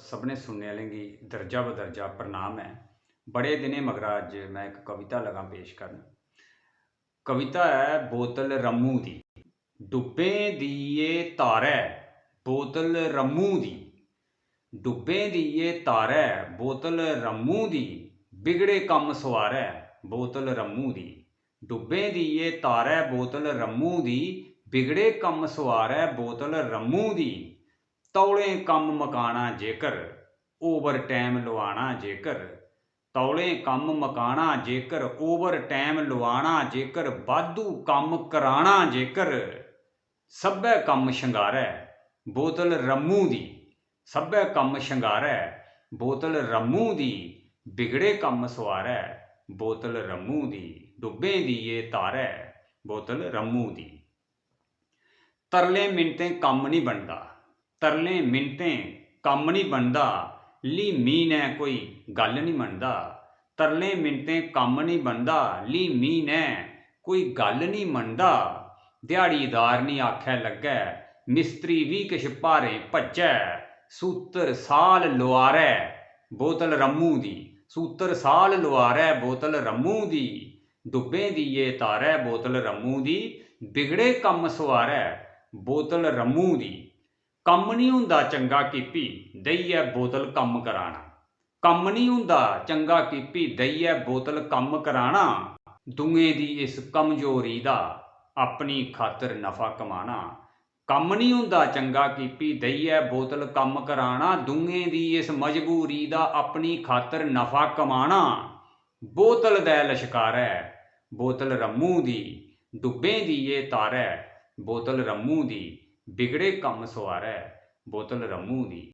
सबने सुनने वाले गी दर्जा बदर्जा प्रणाम है। बड़े दिने मगरा अज मैं एक कविता लगा पेश करन। कविता है बोतल रम्मू दी। डुब्बे दिए तारै बोतल रम्मू दी, डुब्बे दिए तारै बोतल रम्मू दी, बिगड़े कम सवारै बोतल रम्मू दी। डुब्बे दिए तारै बोतल रम्मू दी, बिगड़े कम सवारै बोतल रम्मू दी। तौले कम मकाना जेकर ओवर टाइम लवाना जेकर, तौले कम मकाना जेकर ओवर टाइम लवाना जेकर, वाधू कम कराना जेकर, सब्भै कम शंगारै बोतल रम्मू दी, सब्भै कम शंगारै बोतल रम्मू दी, बिगड़े कम सवारै बोतल रम्मू दी। डुब्बे दिए तारै बोतल रम्मू दी। तरले मिन्नतें कम्म नहीं बनदा, तरले मिन्नतें कम्म नहीं बनदा, ली मीं नै कोई गल नहीं मनदा। तरले मिन्नतें कम्म नहीं बनदा, ली मीं नै कोई गल नहीं मनदा। दिहाड़ीदार नहीं आखै लग्गै, मिस्त्री भी किश भारें भज्जै, सूतर साल लुआरै बोतल रम्मू दी, सूतर साल लुआरै बोतल रम्मू दी। डुब्बे दिए तारै बोतल रम्मू दी, बिगड़े कम सवारै बोतल रम्मू दी। कम्म नहीं हुंदा चंगा कीपी देइयै बोतल कम्म कराना, कम्म नहीं हुंदा चंगा कीपी देइयै बोतल कम्म कराना। दुएं दी इस कमजोरी दा अपनी खातर नफा कमाना, कम्म नहीं हुंदा चंगा कीपी देइयै बोतल कम्म कराना। दुएं दी इस मजबूरी दा अपनी खातर नफा कमाना। बोतल दै लश्कारै बोतल रम्मू दी, डुब्बे दिए तारै बोतल रम्मू दी, बिगड़े कम सवारै बोतल रम्मू दी।